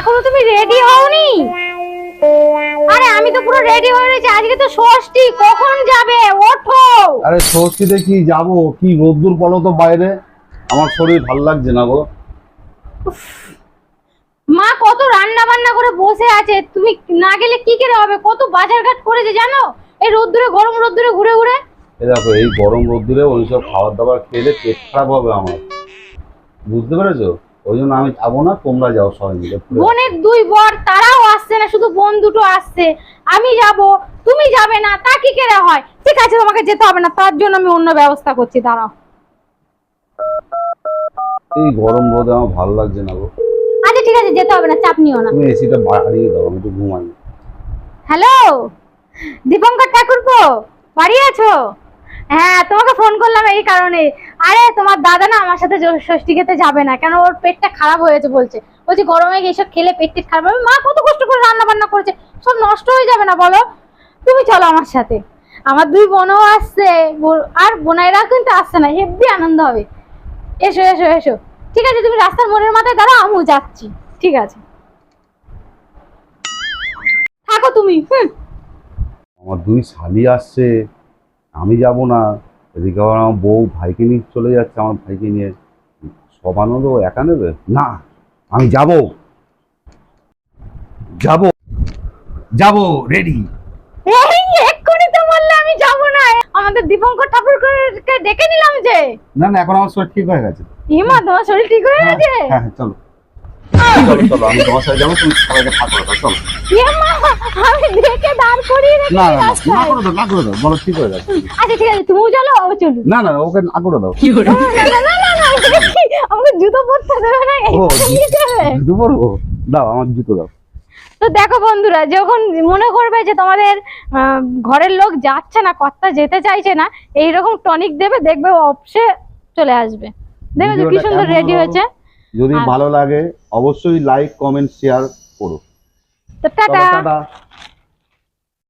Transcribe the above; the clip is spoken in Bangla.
এখনো তুমি রেডি হওনি? আরে আমি তো পুরো রেডি হয়ে রয়েছি, আজকে তো ষষ্ঠী, কখন যাবে? ওঠো। আরে ষষ্ঠীতে কি যাবো? কি রোদ্দুর বলো তো বাইরে, আমার শরীর ভাল লাগছে না গো। মা কত রান্না বান্না করে বসে আছে, তুমি না গেলে কি করে হবে? কত বাজারঘাট করেছে জানো, এই রোদ্দুরে, গরম রোদ্দুরে ঘুরে ঘুরে। এই দেখো, এই গরম রোদ্দুরে ওইসব খাবার দাবার খেলে পেট খারাপ হবে আমার, বুঝতে পেরেছো? ওই জন্য আমি যাবো না, তোমরা যাও সবাই মিলে। বোনের দুই বর, তারাও আসছে না, শুধু বোন দুটো আসছে। আমি যাব, তুমি যাবে না, তা কি করে হয়? ঠিক আছে, তোমাকে যেতে হবে না, তার জন্য আমি অন্য ব্যবস্থা করছি, দাঁড়াও। এই গরম রোদে আমার ভালো লাগছে না গো। আচ্ছা ঠিক আছে, যেতে হবে না, চাপ নিও না। তুমি এসিটা বাড়িয়ে দাও, আমি একটু ঘুমাই। হ্যালো দীপঙ্কর ঠাকুরপো, বাড়ি আছো? হ্যাঁ, তোমাকে ফোন করলাম এই কারণে। আরে তোমার দাদা না আমার সাথে ষষ্ঠী খেতে যাবে না, কেন ওর পেটটা খারাপ হয়েছে বলছে। বলছি গরমে এসব খেলে পেট টেট খারাপ হবে। মা কত কষ্ট করে রান্না বান্না করেছে, সব নষ্ট হয়ে যাবে না বলো? তুমি চলো আমার সাথে, আমার দুই বোনও আসছে, আর বোনাইরাও কিন্তু আসছে না, হেব্বি আনন্দ হবে। এসো এসো এসো। ঠিক আছে, তুমি রাস্তার মোড়ের মাথায় দাঁড়াও, আমিও যাচ্ছি। ঠিক আছে, থাকো তুমি। আমার দুই শালি আসছে, আমি যাব না। এদিকে আবার আমার বউ ভাইকে নিয়ে চলে যাচ্ছে, আমার ভাইকে নিয়ে। সব আনন্দ ও একা নেবে না, আমি যাব যাব যাব, রেডি। এই এক্ষুনি তো বললে আমি যাব না, আমাদের দীপঙ্কর ঠাকুরকে ডেকে নিলাম যে। না না, এখন আমার শরীর ঠিক হয়ে গেছে। ইমা, তোমার শরীর ঠিক হয়ে গেছে? হ্যাঁ হ্যাঁ, চলো চলো চলো, আমি তোমার সাথে যাবো, তুমি সবাইকে থাকো, চলো। ইমা, আমি দেখে দাঁড় করিয়ে রেখে না না না, রাস্তায়। না করে দাও, না করে দাও, বলো ঠিক হয়ে গেছে। আচ্ছা ঠিক আছে, তুমিও চলো, ও চলো। না না না, ওকে না করে দাও। না না না না না, এটা কি? আমাকে জুতো পরতে দেবে না? ও, এটা নিয়ে যাবে? জুতো পরবো? দাও আমার জুতো দাও। তো দেখো বন্ধুরা, যখন মনে করবে যে তোমাদের ঘরের লোক যাচ্ছে না, কর্তা যেতে চাইছে না, এইরকম টনিক দেবে, দেখবে অপসে চলে আসবে। দেখবে তো কি ভিডিওটা সুন্দর কেমন রেডি হলো? হয়েছে। যদি আর- ভালো লাগে অবশ্যই লাইক কমেন্ট শেয়ার করো। তো চলো, টাটা। টাটা।